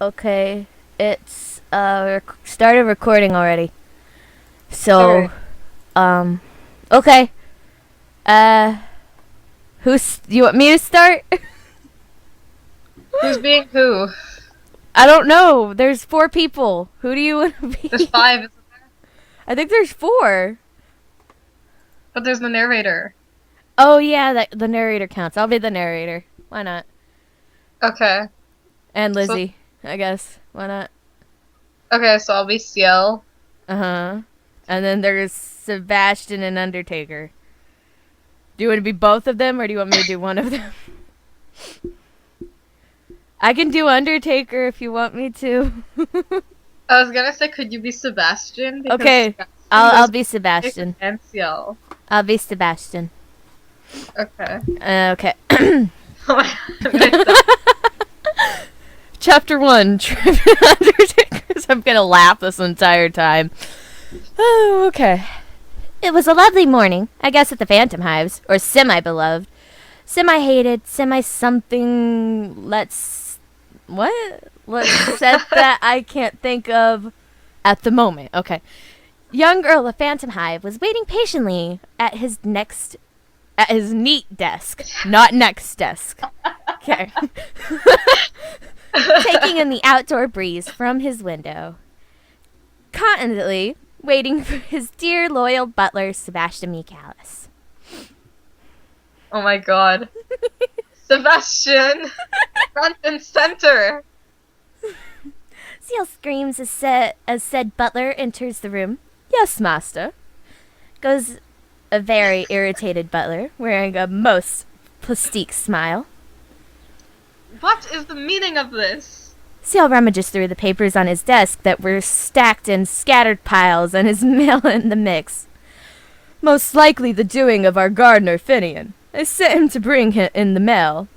Okay, it's started recording already. So, Alright. um, okay. Uh, you want me to start? Who's being who? I don't know. There's 4 people. Who do you want to There's be? 5, isn't there? I think there's 4. But there's the narrator. Oh yeah, the narrator counts. I'll be the narrator. Why not? Okay. And So Lizzie, I guess. Why not? so I'll be Ciel. Uh-huh. And then there's Sebastian and Undertaker. Do you want to be both of them, or do you want me to do one of them? I can do Undertaker if you want me to. I was gonna say, could you be Sebastian? Because Okay, Sebastian I'll was be Sebastian. and Ciel. I'll be Sebastian. Okay. Okay. Oh my god, I'm gonna die. Chapter 1, Trivia Undertakers. I'm gonna laugh this entire time. Oh, okay. It was a lovely morning, I guess, at the Phantom Hives, or semi-beloved. Semi-hated, semi-something, what? Let's set that I can't think of at the moment. Okay. Young Earl of Phantom Hive was waiting patiently at his neat desk, not next desk. Okay. Taking in the outdoor breeze from his window. Confidently waiting for his dear loyal butler, Sebastian Michaelis. Oh my god. Sebastian! Front and center! Ciel screams as said butler enters the room. Yes, master. Goes a very irritated butler, wearing a most plastique smile. What is the meaning of this? Ciel rummages through the papers on his desk that were stacked in scattered piles and his mail in the mix. Most likely the doing of our gardener, Finian. I sent him to bring him in the mail.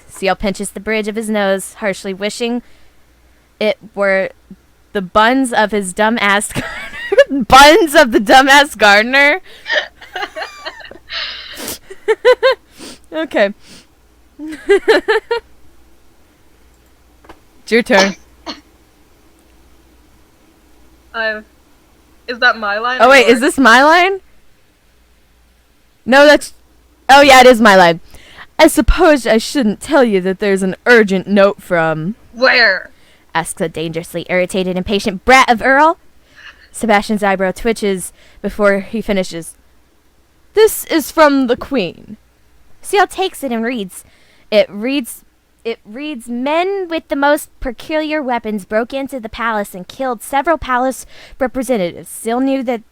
Ciel pinches the bridge of his nose, harshly wishing it were the buns of his dumb-ass gardener. Buns of the dumbass gardener? Okay. It's your turn. Is that my line? Oh, wait, or- is this my line? No, that's... Oh, yeah, it is my line. I suppose I shouldn't tell you that there's an urgent note from... Where? Asks a dangerously irritated, impatient brat of Earl. Sebastian's eyebrow twitches before he finishes. This is from the Queen. Ciel takes it and reads. It reads, men with the most peculiar weapons broke into the palace and killed several palace representatives. Ciel knew that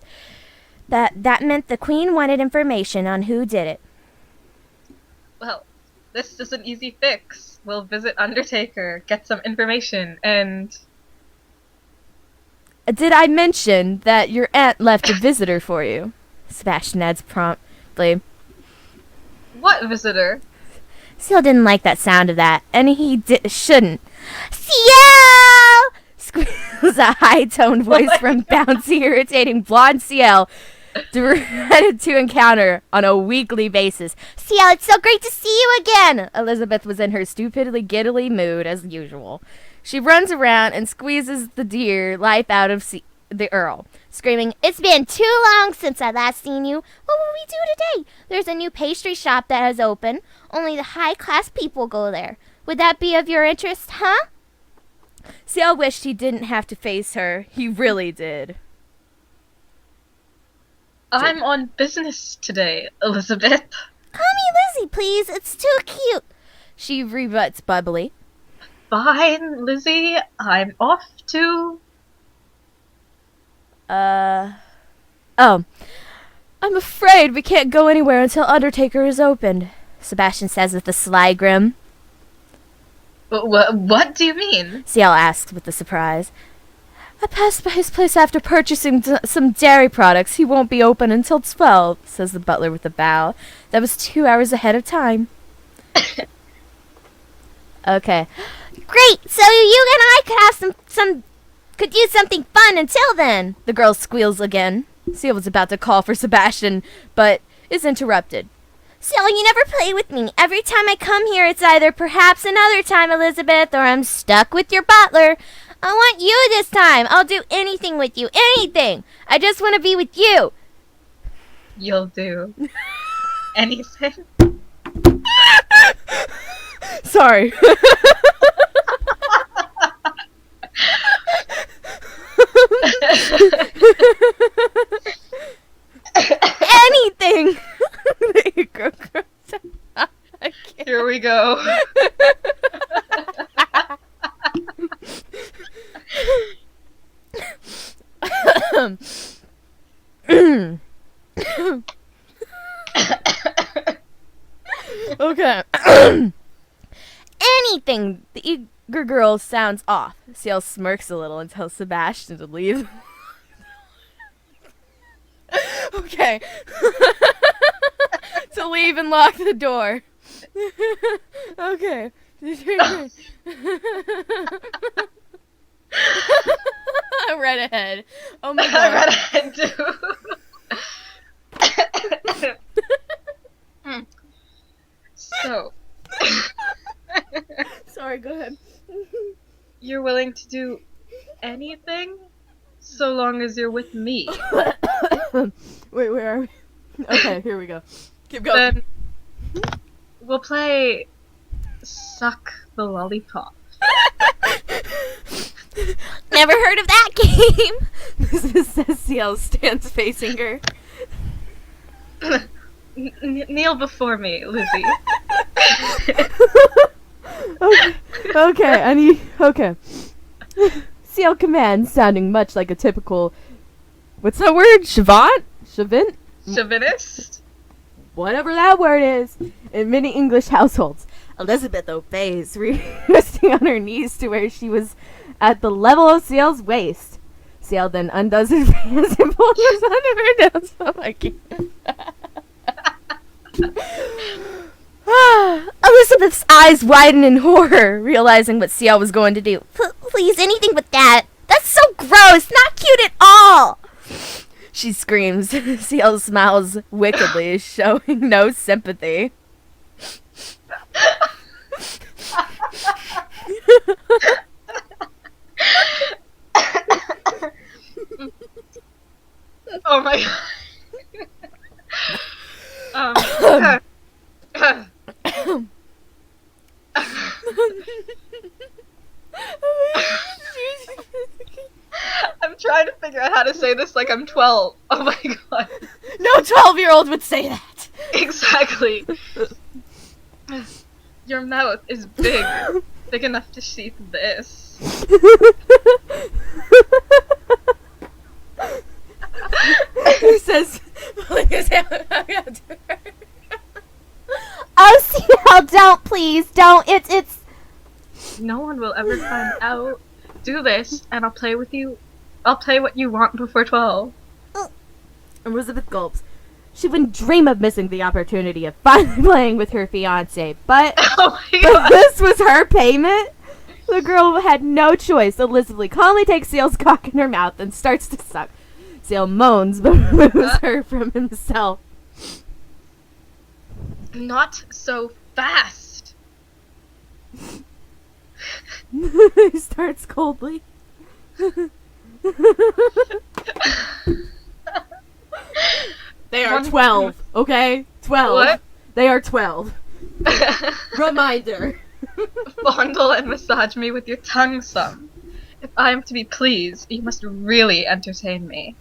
meant the Queen wanted information on who did it. Well, this is an easy fix. We'll visit Undertaker, get some information, and... Did I mention that your aunt left a visitor for you? Sebastian adds promptly. What visitor? Ciel didn't like that sound of that, and he shouldn't. Ciel! Squeals a high-toned voice from bouncy, irritating blonde Ciel, dreaded to encounter on a weekly basis. Ciel, it's so great to see you again! Elizabeth was in her stupidly giddily mood, as usual. She runs around and squeezes the dear life out of the Earl, screaming, It's been too long since I last seen you. What will we do today? There's a new pastry shop that has opened. Only the high-class people go there. Would that be of your interest, huh? Ciel wished he didn't have to face her. He really did. I'm on business today, Elizabeth. Call me Lizzie, please. It's too cute. She rebuts bubbly. Fine, Lizzie. I'm off to... Oh. I'm afraid we can't go anywhere until Undertaker is opened, Sebastian says with a sly grin. What do you mean? Ciel asks with a surprise. I passed by his place after purchasing some dairy products. He won't be open until 12, says the butler with a bow. That was 2 hours ahead of time. Okay. Great! So you and I could have could use something fun until then, the girl squeals again. Ciel was about to call for Sebastian, but is interrupted. Ciel, you never play with me. Every time I come here, it's either perhaps another time, Elizabeth, or I'm stuck with your butler. I want you this time. I'll do anything with you. Anything. I just want to be with you. You'll do anything. Sorry. Anything. There you go, Grousome. Here we go. Okay. Anything. The eager girl sounds off. Ciel smirks a little and tells Sebastian to leave. Okay. To leave and lock the door. Okay. I read ahead. Oh my god. I read ahead too. So. Sorry, go ahead. You're willing to do anything so long as you're with me. Wait, where are we? Okay, here we go. Keep going. Then we'll play Suck the Lollipop. Never heard of that game. This says Ciel stands facing her. Kneel before me, Lizzie. Okay, okay. Ciel commands, sounding much like a typical, what's that word? Chauvinist? Whatever that word is, in many English households. Elizabeth obeys, resting on her knees to where she was at the level of Ciel's waist. Ciel then undoes her pants and pulls her underwear down. Oh my god. Elizabeth's eyes widen in horror, realizing what Ciel was going to do. Please, anything but that. That's so gross. Not cute at all. She screams. Ciel smiles wickedly, showing no sympathy. Oh my god. I'm trying to figure out how to say this like I'm 12. Oh my god. No 12-year-old would say that. Exactly. Your mouth is big. Big enough to sheath this. Who says, oh, Ciel, don't, please, don't, it's... No one will ever find out. Do this, and I'll play with you. I'll play what you want before 12. Elizabeth gulps. She wouldn't dream of missing the opportunity of finally playing with her fiancé, but, Oh my but god. this was her payment? The girl had no choice. Elizabeth calmly takes Ciel's cock in her mouth and starts to suck. Ciel moans, but removes her from himself. Not so fast. He starts coldly. They are 12, okay? 12. What? They are 12. Reminder. Fondle and massage me with your tongue some. If I am to be pleased, you must really entertain me.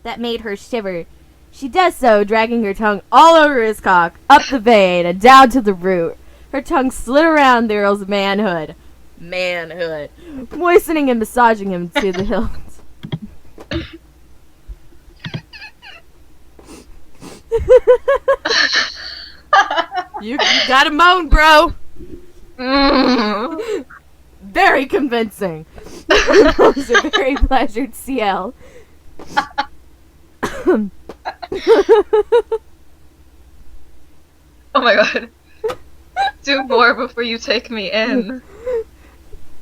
That made her shiver. She does so, dragging her tongue all over his cock, up the vein, and down to the root. Her tongue slid around the Earl's manhood, moistening and massaging him to the hilt. You gotta moan, bro! Very convincing. Those are very pleasured, Ciel. Oh my god. Do more before you take me in.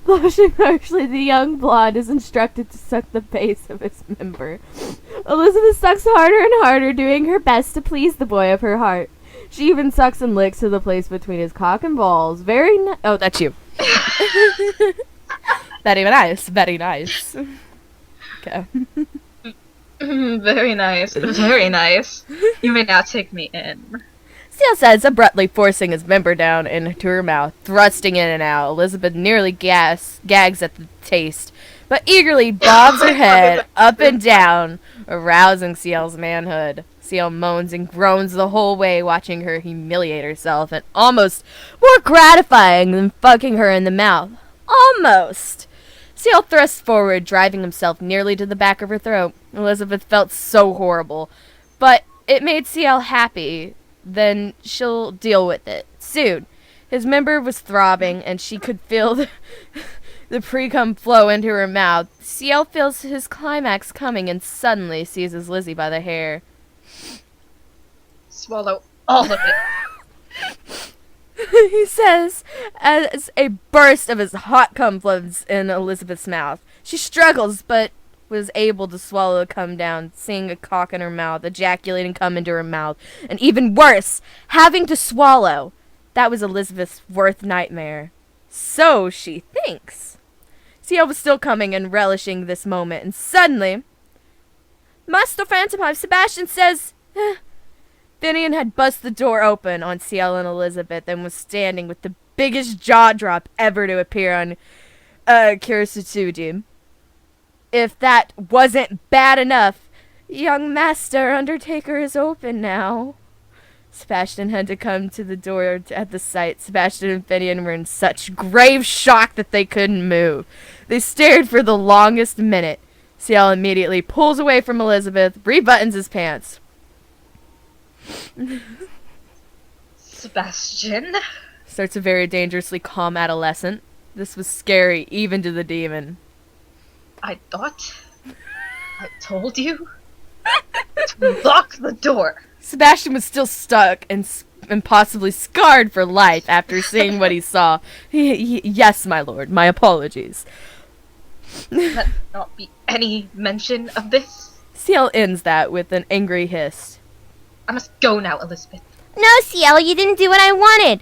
Blushing harshly, the young blonde is instructed to suck the base of his member. Elizabeth sucks harder and harder, doing her best to please the boy of her heart. She even sucks and licks to the place between his cock and balls. Very oh, that's you. Very nice. Very nice. Okay. Very nice. Very nice. You may now take me in. Ciel says, abruptly forcing his member down into her mouth, thrusting in and out. Elizabeth nearly gags at the taste, but eagerly bobs her head up and down, arousing Ciel's manhood. Ciel moans and groans the whole way, watching her humiliate herself, and almost more gratifying than fucking her in the mouth. Almost. Ciel thrusts forward, driving himself nearly to the back of her throat. Elizabeth felt so horrible, but it made Ciel happy. Then she'll deal with it soon. His member was throbbing, and she could feel the pre-cum flow into her mouth. Ciel feels his climax coming and suddenly seizes Lizzie by the hair. Swallow all of it. He says, as a burst of his hot cum floods in Elizabeth's mouth. She struggles, but was able to swallow the cum down, seeing a cock in her mouth, ejaculating cum into her mouth, and even worse, having to swallow. That was Elizabeth's worst nightmare. So she thinks. Ciel was still coming and relishing this moment, and suddenly, Master Phantom Sebastian says, Finian had bust the door open on Ciel and Elizabeth and was standing with the biggest jaw drop ever to appear on Kuroshitsuji. If that wasn't bad enough, young Master Undertaker is open now. Sebastian had to come to the door at the sight. Sebastian and Finian were in such grave shock that they couldn't move. They stared for the longest minute. Ciel immediately pulls away from Elizabeth, rebuttons his pants. Sebastian? Starts a very dangerously calm adolescent. This was scary, even to the demon. I thought I told you to lock the door. Sebastian was still stuck and possibly scarred for life after seeing what he saw. Yes, my lord. My apologies. Let not be any mention of this. Ciel ends that with an angry hiss. I must go now, Elizabeth. No, Ciel, you didn't do what I wanted.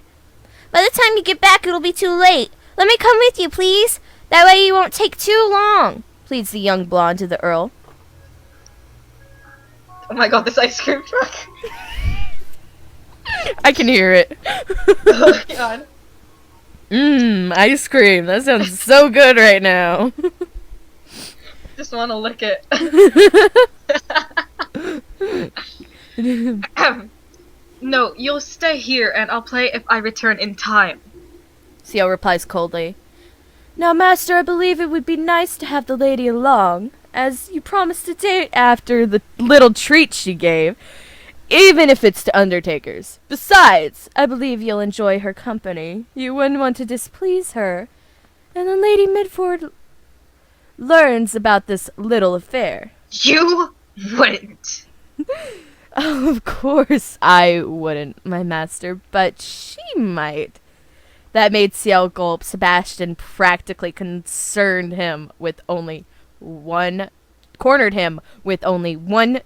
By the time you get back, it'll be too late. Let me come with you, please. That way you won't take too long, pleads the young blonde to the Earl. Oh my god, this ice cream truck. I can hear it. Oh god. Ice cream. That sounds so good right now. Just want to lick it. No, you'll stay here and I'll play if I return in time. Ciel replies coldly. Now, Master, I believe it would be nice to have the lady along, as you promised to date after the little treat she gave, even if it's to Undertakers. Besides, I believe you'll enjoy her company. You wouldn't want to displease her. And then Lady Midford learns about this little affair. You wouldn't. Oh, of course I wouldn't, my master, but she might. That made Ciel gulp. Sebastian practically cornered him with only one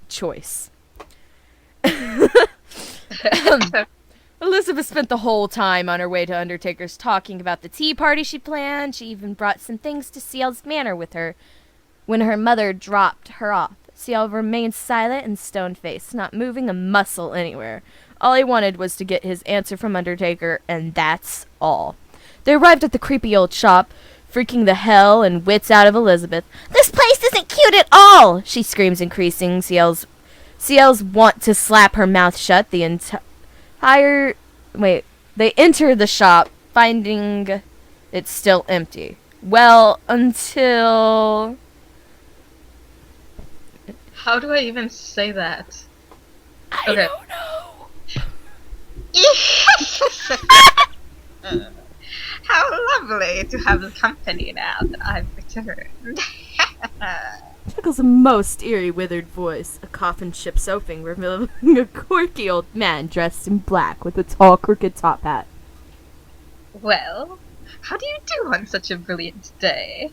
choice. Elizabeth spent the whole time on her way to Undertaker's talking about the tea party she planned. She even brought some things to Ciel's manor with her. When her mother dropped her off, Ciel remained silent and stone-faced, not moving a muscle anywhere. All he wanted was to get his answer from Undertaker, and that's all. They arrived at the creepy old shop, freaking the hell and wits out of Elizabeth. This place isn't cute at all, She screams, increasing Ciel's want to slap her mouth shut. The entire... Wait. They enter the shop, finding it still empty. Well, until... How do I even say that? I Okay. don't know. How lovely to have company now that I've returned. Chuckles a most eerie, withered voice, a coffin-ship soaping, revealing a quirky old man dressed in black with a tall, crooked top hat. Well, how do you do on such a brilliant day?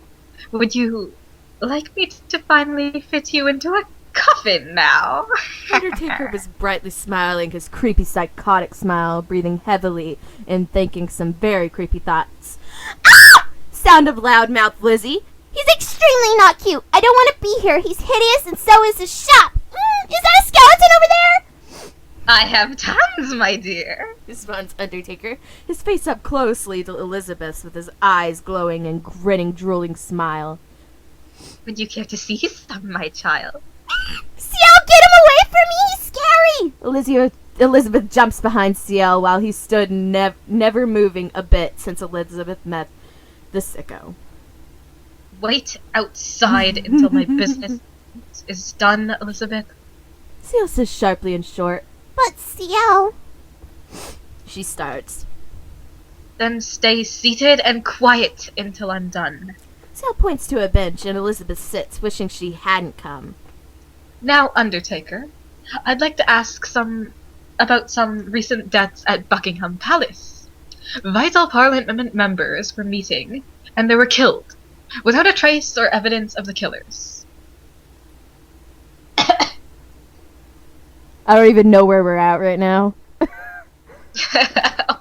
Would you like me to finally fit you into a coffin now. Undertaker was brightly smiling his creepy psychotic smile, breathing heavily and thinking some very creepy thoughts. Ah! Sound of loudmouth Lizzie. He's extremely not cute. I don't want to be here. He's hideous, and so is his shop. Is that a skeleton over there? I have tons, my dear, responds Undertaker, his face up closely to Elizabeth's with his eyes glowing and grinning, drooling smile. Would you care to see some, my child? Ciel, get him away from me! He's scary! Elizabeth jumps behind Ciel while he stood never moving a bit since Elizabeth met the sicko. Wait outside until my business is done, Elizabeth. Ciel says sharply and short. But Ciel... She starts. Then stay seated and quiet until I'm done. Ciel points to a bench and Elizabeth sits, wishing she hadn't come. Now, Undertaker, I'd like to ask about some recent deaths at Buckingham Palace. Vital Parliament members were meeting, and they were killed, without a trace or evidence of the killers. I don't even know where we're at right now.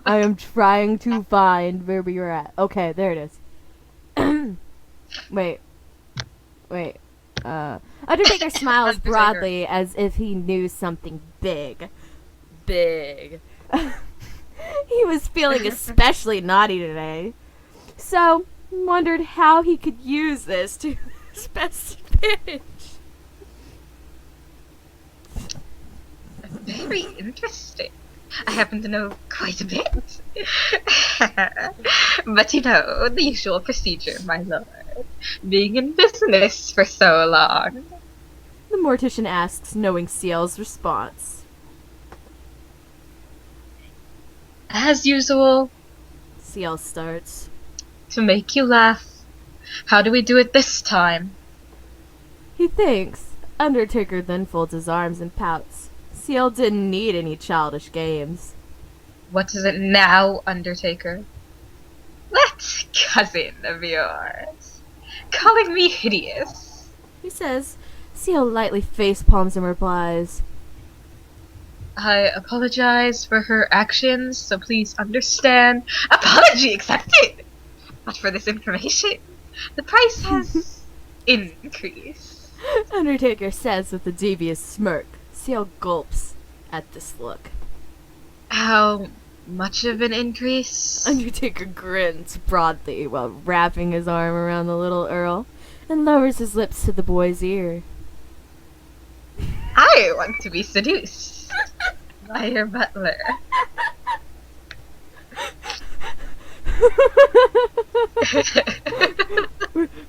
I am trying to find where we were at. Okay, there it is. Wait. Undertaker smiles broadly as if he knew something big. Big. He was feeling especially naughty today. So, wondered how he could use this to his best advantage. Very interesting. I happen to know quite a bit. But you know, the usual procedure, my lord. Being in business for so long. The mortician asks, knowing Ciel's response. As usual. Ciel starts. To make you laugh. How do we do it this time? He thinks. Undertaker then folds his arms and pouts. Ciel didn't need any childish games. What is it now, Undertaker? That cousin of yours. Calling me hideous. He says. Ciel lightly face palms and replies. I apologize for her actions, so please understand. Apology accepted! But for this information, the price has increased. Undertaker says with a devious smirk. Ciel gulps at this look. How much of an increase? Undertaker grins broadly while wrapping his arm around the little Earl and lowers his lips to the boy's ear. I want to be seduced by your butler.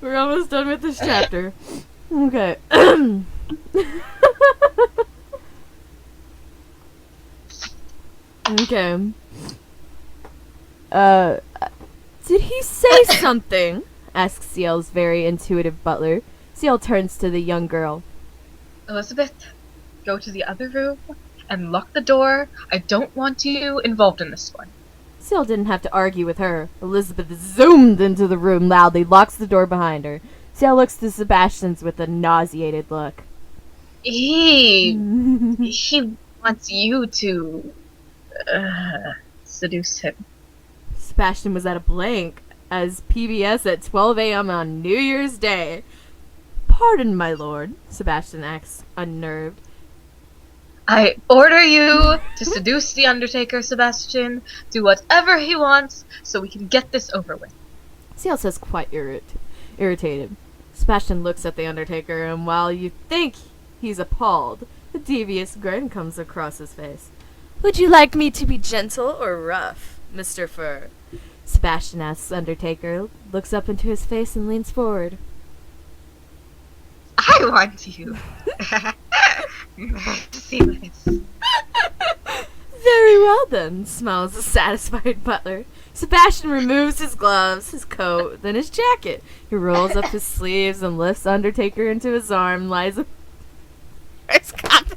We're almost done with this chapter. Okay. Okay. Did he say something? Asks Ciel's very intuitive butler. Ciel turns to the young girl. Elizabeth, go to the other room and lock the door. I don't want you involved in this one. Ciel didn't have to argue with her. Elizabeth zoomed into the room loudly, locks the door behind her. Ciel looks to Sebastian's with a nauseated look. He wants you to seduce him. Sebastian was at a blank as PBS at 12 a.m. on New Year's Day. Pardon, my lord, Sebastian acts unnerved. I order you to seduce the Undertaker, Sebastian. Do whatever he wants so we can get this over with. Ciel says quite irritated. Sebastian looks at the Undertaker, and while you think he's appalled, a devious grin comes across his face. Would you like me to be gentle or rough, Mr. Fur? Sebastian asks Undertaker, looks up into his face and leans forward. I want you. Merciless. Very well then, smiles the satisfied butler. Sebastian removes his gloves, his coat, then his jacket. He rolls up his sleeves and lifts Undertaker into his arm, lies his coffin.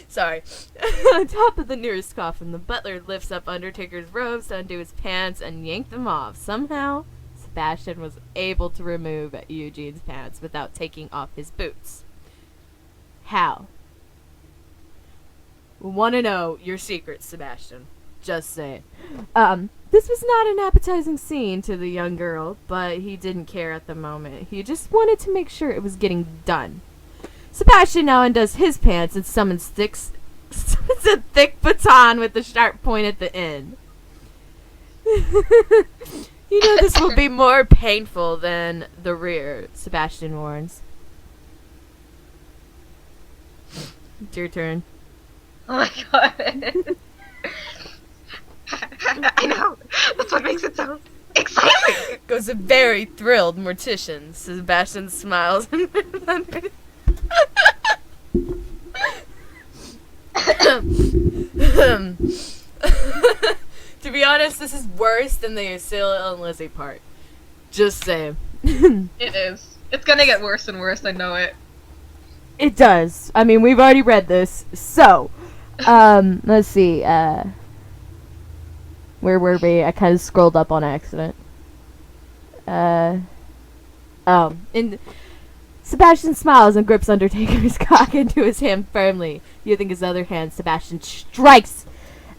Sorry. On top of the nearest coffin, the butler lifts up Undertaker's robes to undo his pants and yank them off. Somehow, Sebastian was able to remove Eugene's pants without taking off his boots. How? Want to know your secrets, Sebastian. Just say it. This was not an appetizing scene to the young girl, but he didn't care at the moment. He just wanted to make sure it was getting done. Sebastian now undoes his pants and summons a thick baton with a sharp point at the end. You know this will be more painful than the rear, Sebastian warns. It's your turn. Oh my god. I know. That's what makes it so exciting. Goes a very thrilled mortician. Sebastian smiles and to be honest, this is worse than the Ciel and Lizzie part. Just saying. It is. It's gonna get worse and worse, I know it. It does. I mean, we've already read this. So, let's see. Where were we? I kind of scrolled up on accident. And Sebastian smiles and grips Undertaker's cock into his hand firmly. Using his other hand, Sebastian strikes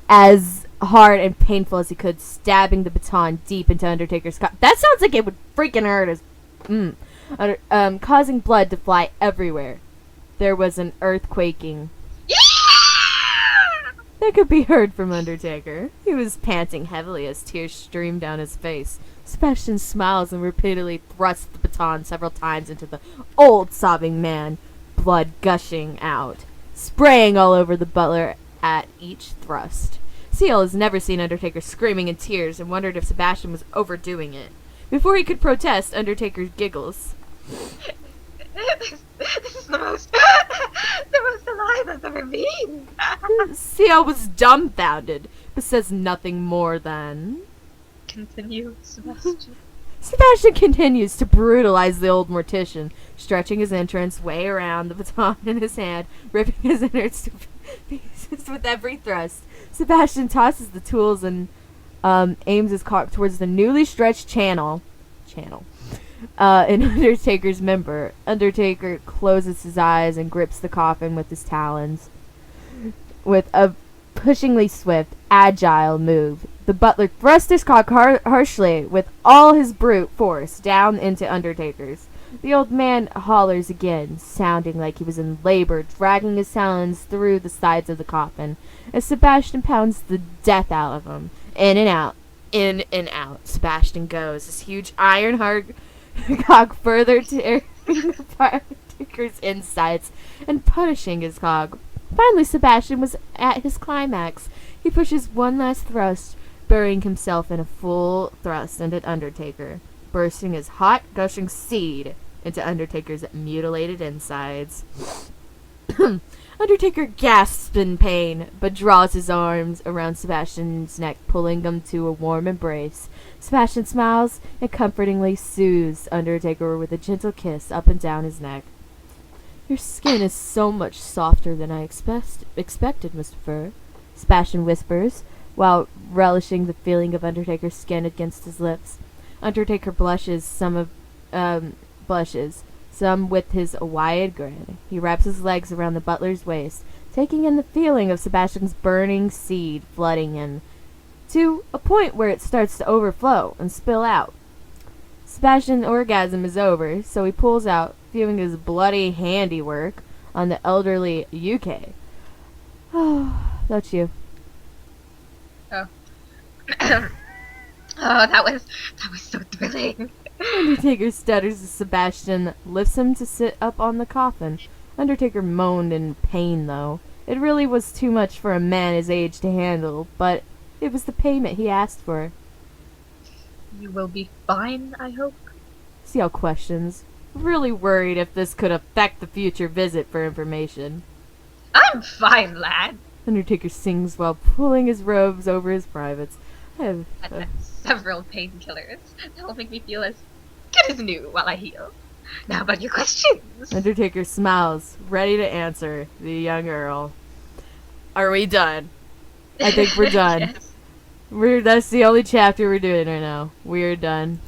as hard and painful as he could, stabbing the baton deep into Undertaker's cock. That sounds like it would freaking hurt as causing blood to fly everywhere. There was an earthquaking that could be heard from Undertaker. He was panting heavily as tears streamed down his face. Sebastian smiles and repeatedly thrusts the baton several times into the old sobbing man, blood gushing out, spraying all over the butler at each thrust. Ciel has never seen Undertaker screaming in tears and wondered if Sebastian was overdoing it. Before he could protest, Undertaker giggles. This is the most alive I've ever been. Ciel was dumbfounded, but says nothing more than... Continue, Sebastian. Sebastian continues to brutalize the old mortician, stretching his entrance way around the baton in his hand, ripping his innards to pieces with every thrust. Sebastian tosses the tools and aims his cock towards the newly stretched channel in Undertaker's member. Undertaker closes his eyes and grips the coffin with his talons. With a pushingly swift, agile move, the butler thrusts his cock harshly with all his brute force down into Undertaker's. The old man hollers again, sounding like he was in labor, dragging his talons through the sides of the coffin, as Sebastian pounds the death out of him. In and out, in and out, Sebastian goes, his huge iron-hard cock further tearing apart Undertaker's insides and punishing his cock. Finally, Sebastian was at his climax. He pushes one last thrust, burying himself in a full thrust into Undertaker, bursting his hot, gushing seed into Undertaker's mutilated insides. Undertaker gasps in pain, but draws his arms around Sebastian's neck, pulling him to a warm embrace. Sebastian smiles and comfortingly soothes Undertaker with a gentle kiss up and down his neck. Your skin is so much softer than I expected, Mr. Fur, Sebastian whispers, while relishing the feeling of Undertaker's skin against his lips. Undertaker blushes, some with his wide grin. He wraps his legs around the butler's waist, taking in the feeling of Sebastian's burning seed flooding him, to a point where it starts to overflow and spill out. Sebastian's orgasm is over, so he pulls out, viewing his bloody handiwork on the elderly UK. Oh, that's you. Oh. Oh, that was so thrilling. Undertaker stutters as Sebastian lifts him to sit up on the coffin. Undertaker moaned in pain, though. It really was too much for a man his age to handle, but it was the payment he asked for. You will be fine, I hope? Ciel questions, really worried if this could affect the future visit for information. I'm fine, lad. Undertaker sings while pulling his robes over his privates. I've had several painkillers. That will make me feel as good as new while I heal. Now about your questions. Undertaker smiles, ready to answer the young Earl. Are we done? I think we're done. Yes. That's the only chapter we're doing right now. We're done.